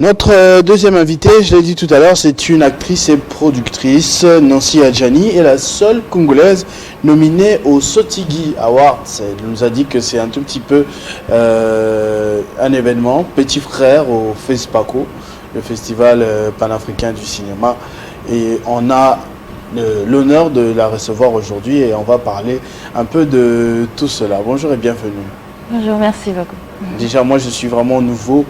Notre deuxième invitée, je l'ai dit tout à l'heure, c'est une actrice et productrice. Nancy Adjani est la seule Congolaise nominée au Sotigui Awards. Elle nous a dit que c'est un tout petit peu un événement, petit frère au FESPACO, le Festival panafricain du cinéma. Et on a l'honneur de la recevoir aujourd'hui et on va parler un peu de tout cela. Bonjour et bienvenue. Bonjour, merci beaucoup. Déjà, moi, je suis vraiment nouveau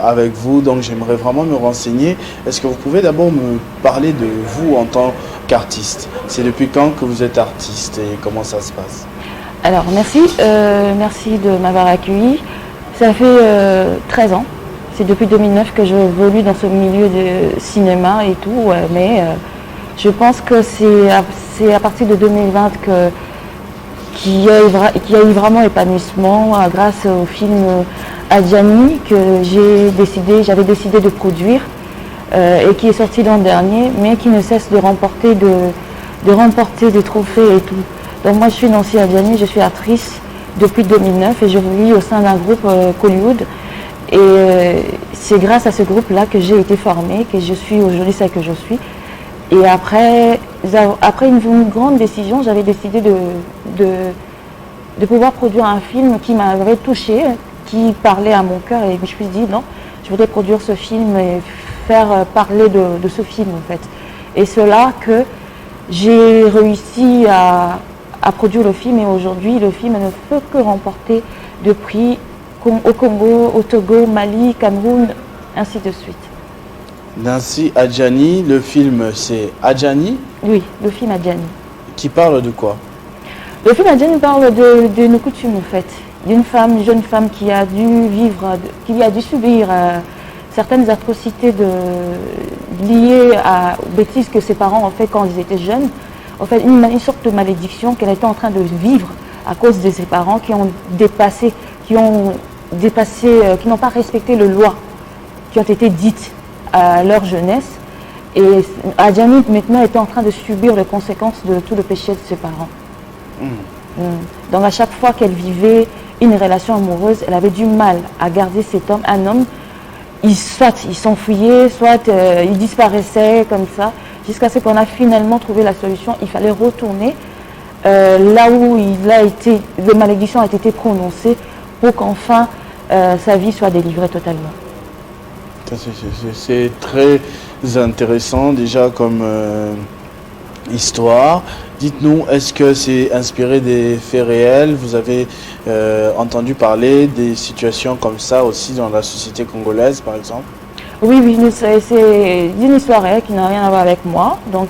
avec vous, donc j'aimerais vraiment me renseigner. Est-ce que vous pouvez d'abord me parler de vous en tant qu'artiste? C'est depuis quand que vous êtes artiste et comment ça se passe? Alors, merci de m'avoir accueilli. Ça fait 13 ans. C'est depuis 2009 que j'évolue dans ce milieu de cinéma et tout, mais je pense que c'est à partir de 2020 qu'il y a eu vraiment épanouissement grâce au film Adjani que j'avais décidé de produire et qui est sorti l'an dernier, mais qui ne cesse de remporter des trophées et tout. Donc moi je suis Nancy Adjani, je suis actrice depuis 2009 et j'évolue au sein d'un groupe Hollywood. Et c'est grâce à ce groupe-là que j'ai été formée, que je suis aujourd'hui celle que je suis. Et après une grande décision, j'avais décidé de pouvoir produire un film qui m'avait touchée, qui parlait à mon cœur. Et je me suis dit, non, je voudrais produire ce film et faire parler de ce film, en fait. Et c'est là que j'ai réussi à produire le film. Et aujourd'hui, le film ne peut que remporter de prix au Congo, au Togo, Mali, Cameroun, ainsi de suite. Nancy Adjani, le film c'est Adjani? Oui, le film Adjani. Qui parle de quoi? Le film Adjani parle de nos coutumes en fait, d'une jeune femme qui a dû subir certaines atrocités liées aux bêtises que ses parents ont fait quand ils étaient jeunes. En fait, une sorte de malédiction qu'elle était en train de vivre à cause de ses parents qui n'ont pas respecté les lois qui ont été dites à leur jeunesse. Et Adjani maintenant était en train de subir les conséquences de tout le péché de ses parents. Donc à chaque fois qu'elle vivait une relation amoureuse, elle avait du mal à garder cet homme. Un homme, soit il s'enfuyait, soit il disparaissait comme ça, jusqu'à ce qu'on a finalement trouvé la solution. Il fallait retourner là où la malédiction a été prononcée pour qu'enfin sa vie soit délivrée totalement. C'est très intéressant déjà comme histoire. Dites-nous, est-ce que c'est inspiré des faits réels? Vous avez entendu parler des situations comme ça aussi dans la société congolaise, par exemple? Oui, c'est une histoire réelle qui n'a rien à voir avec moi. Donc,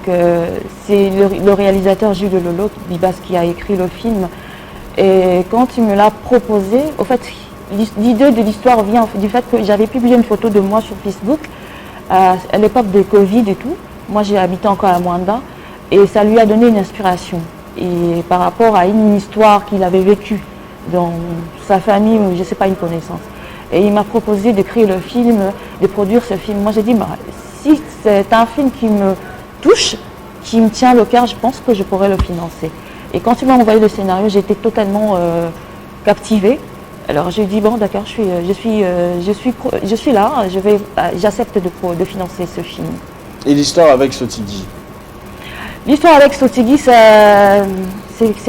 c'est le réalisateur Jules Lolo Bibas qui a écrit le film. Et quand il me l'a proposé, au fait, l'idée de l'histoire vient du fait que j'avais publié une photo de moi sur Facebook à l'époque de Covid et tout. Moi, j'ai habité encore à Mwanda et ça lui a donné une inspiration. Et par rapport à une histoire qu'il avait vécue dans sa famille ou je ne sais pas, une connaissance. Et il m'a proposé de créer le film, de produire ce film. Moi, j'ai dit, si c'est un film qui me touche, qui me tient le cœur, je pense que je pourrais le financer. Et quand il m'a envoyé le scénario, j'étais totalement captivée. Alors j'ai dit bon d'accord, je suis là, j'accepte de financer ce film. Et l'histoire avec Sotigui? L'histoire avec Sotigui, c'est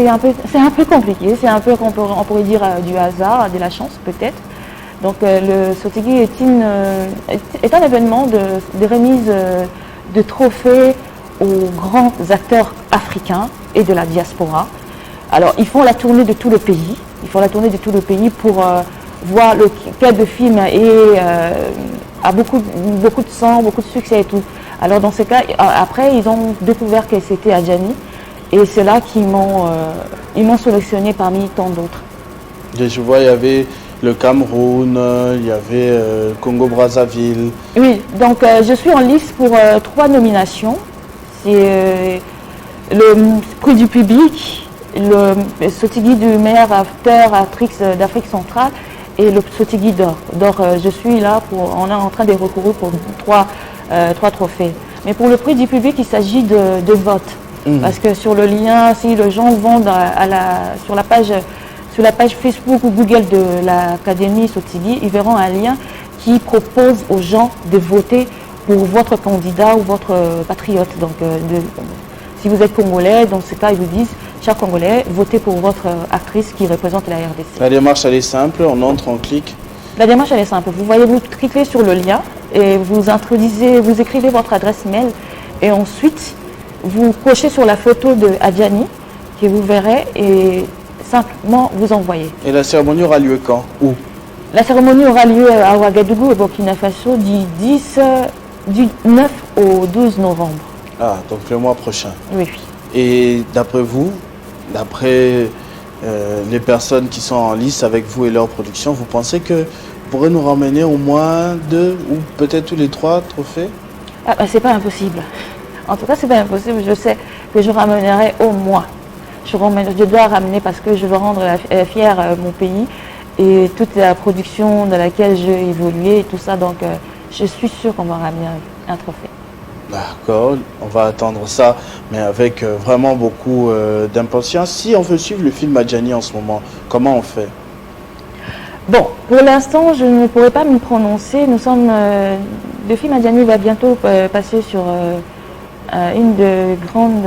un peu compliqué, c'est un peu on pourrait dire du hasard, de la chance peut-être. Donc le Sotigui est un événement de remise de trophées aux grands acteurs africains et de la diaspora. Alors ils font la tournée de tout le pays. Pour voir lequel de film a beaucoup de sang, beaucoup de succès et tout. Alors dans ce cas, après ils ont découvert que c'était Adjani et c'est là qu'ils m'ont sélectionné parmi tant d'autres. Je vois, il y avait le Cameroun, il y avait Congo-Brazzaville. Oui, donc je suis en liste pour 3 nominations. C'est le prix du public, le Sotigui du meilleur actrice d'Afrique centrale et le Sotigui d'or. Donc je suis là on est en train de recourir pour 3 trophées. Mais pour le prix du public, il s'agit de vote. Parce que sur le lien, si les gens vont sur la page Facebook ou Google de l'Académie Sotigui, ils verront un lien qui propose aux gens de voter pour votre candidat ou votre patriote. Donc, si vous êtes Congolais, dans ce cas, ils vous disent, chers Congolais, votez pour votre actrice qui représente la RDC. La démarche, elle est simple, on entre, on clique. La démarche, elle est simple. Vous cliquez sur le lien et vous écrivez votre adresse mail et ensuite, vous cochez sur la photo de Adjani que vous verrez et simplement vous envoyez. Et la cérémonie aura lieu quand? Où? La cérémonie aura lieu à Ouagadougou et Burkina Faso du 9 au 12 novembre. Ah, donc le mois prochain. Oui. Et d'après vous, d'après les personnes qui sont en lice avec vous et leur production, vous pensez que vous pourrez nous ramener au moins 2 ou peut-être tous les 3 trophées? Ah, bah, c'est pas impossible. En tout cas, c'est pas impossible. Je sais que je ramènerai au moins. Je dois ramener parce que je veux rendre fier mon pays et toute la production dans laquelle j'ai évolué et tout ça. Donc, je suis sûre qu'on va ramener un trophée. D'accord, on va attendre ça, mais avec vraiment beaucoup d'impatience. Si on veut suivre le film Adjani en ce moment, comment on fait? Bon, pour l'instant, je ne pourrais pas me prononcer. Le film Adjani va bientôt passer sur une de grandes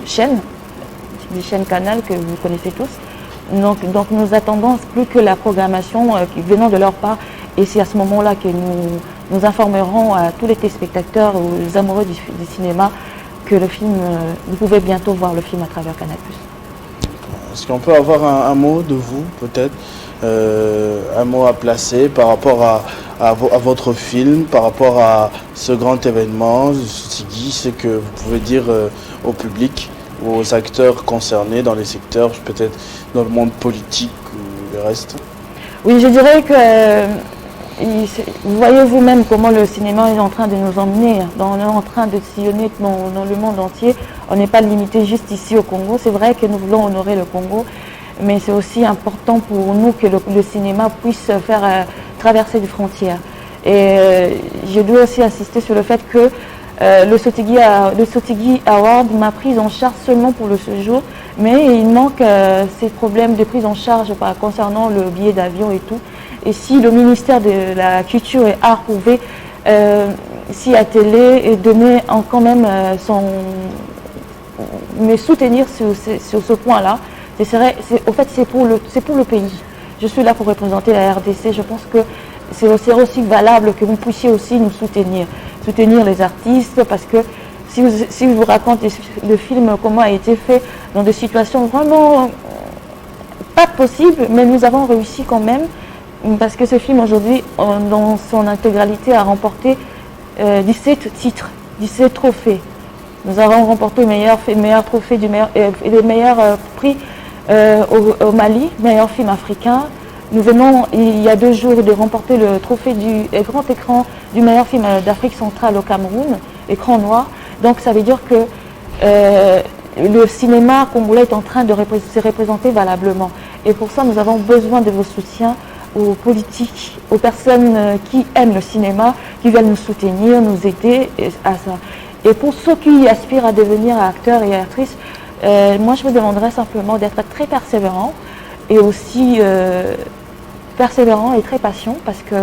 chaînes, des chaînes Canal que vous connaissez tous. Donc nous attendons plus que la programmation venant de leur part. Et c'est à ce moment-là que nous informerons à tous les téléspectateurs, aux amoureux du cinéma, que le film, vous pouvez bientôt voir le film à travers Canal+. Est-ce qu'on peut avoir un mot de vous, peut-être un mot à placer par rapport à votre film, par rapport à ce grand événement, ce que vous pouvez dire au public, aux acteurs concernés dans les secteurs, peut-être dans le monde politique ou le reste? Oui, je dirais que vous voyez vous-même comment le cinéma est en train de nous emmener, on est en train de sillonner dans le monde entier. On n'est pas limité juste ici au Congo. C'est vrai que nous voulons honorer le Congo, mais c'est aussi important pour nous que le cinéma puisse faire traverser des frontières. Et je dois aussi insister sur le fait que le Sotigui Award m'a prise en charge seulement pour le séjour, mais il manque ces problèmes de prise en charge concernant le billet d'avion et tout. Et si le ministère de la Culture et Arts pouvait s'y atteler et donner quand même me soutenir sur ce point-là, au fait c'est pour le pays. Je suis là pour représenter la RDC. Je pense que c'est aussi valable que vous puissiez aussi nous soutenir les artistes, parce que si je vous raconte le film, comment a été fait dans des situations vraiment pas possibles, mais nous avons réussi quand même, parce que ce film aujourd'hui, dans son intégralité, a remporté 17 titres, 17 trophées. Nous avons remporté le meilleur trophée et le meilleur prix au Mali, meilleur film africain. Nous venons, il y a 2 jours, de remporter le trophée du grand écran du meilleur film d'Afrique centrale au Cameroun, écran noir. Donc ça veut dire que le cinéma congolais est en train de se représenter valablement. Et pour ça, nous avons besoin de vos soutiens aux politiques, aux personnes qui aiment le cinéma, qui veulent nous soutenir, nous aider à ça. Et pour ceux qui aspirent à devenir acteurs et actrices, moi je vous demanderais simplement d'être très persévérant et aussi persévérant et très patient, parce que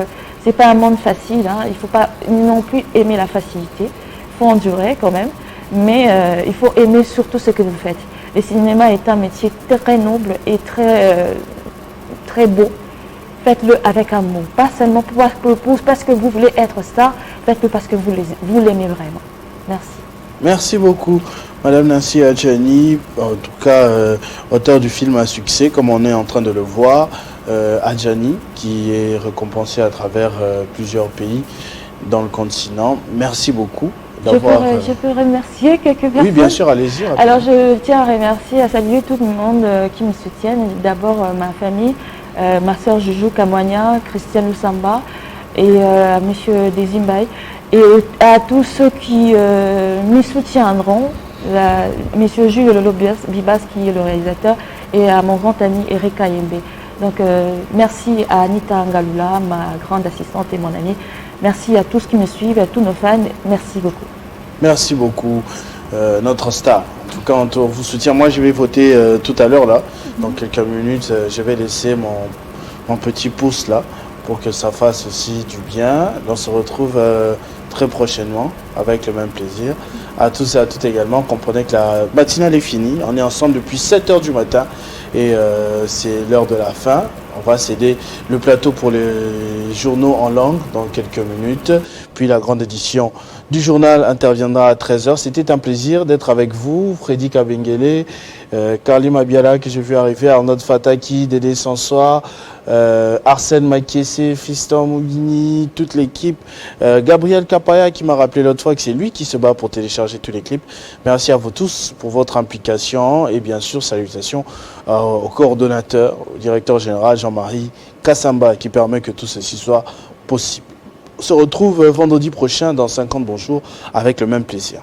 c'est pas un monde facile, hein. Il ne faut pas non plus aimer la facilité, il faut endurer quand même, mais il faut aimer surtout ce que vous faites. Le cinéma est un métier très noble et très beau. Faites-le avec amour, pas seulement parce que vous voulez être star, faites-le parce que vous l'aimez vraiment. Merci. Merci beaucoup, Madame Nancy Adjani, en tout cas auteur du film à succès, comme on est en train de le voir, Adjani, qui est récompensé à travers plusieurs pays dans le continent. Merci beaucoup d'avoir... Je peux remercier quelques personnes. Oui, bien sûr, allez-y. Alors, je tiens à remercier, à saluer tout le monde qui me soutiennent. D'abord, ma famille, ma soeur Juju Kamwanya, Christiane Lusamba et Monsieur Desimbaï. Et à tous ceux qui me soutiendront, Monsieur Jules Lolo Bibas qui est le réalisateur, et à mon grand ami Eric Kayembe. Donc merci à Anita Ngalula, ma grande assistante et mon amie. Merci à tous qui me suivent, à tous nos fans. Merci beaucoup. Merci beaucoup, notre star. En tout cas, on vous soutient. Moi, je vais voter tout à l'heure, là. Dans quelques minutes, je vais laisser mon petit pouce, là, pour que ça fasse aussi du bien. On se retrouve très prochainement avec le même plaisir. À tous et à toutes également, comprenez que la matinale est finie. On est ensemble depuis 7 heures du matin et c'est l'heure de la fin. On va céder le plateau pour les journaux en langue dans quelques minutes. Puis la grande édition du journal interviendra à 13 heures. C'était un plaisir d'être avec vous, Freddy Kabengele, Carly Mabiala que j'ai vu arriver, Arnaud Fataki, Dédé Sansoir, Arsène Makiese, Fiston Mougini, toute l'équipe, Gabriel Kapaya qui m'a rappelé l'autre fois que c'est lui qui se bat pour télécharger tous les clips. Merci à vous tous pour votre implication et bien sûr salutations au coordonnateur, au directeur général Jean-Marie Kassamba qui permet que tout ceci soit possible. On se retrouve vendredi prochain dans 50 bonjours avec le même plaisir.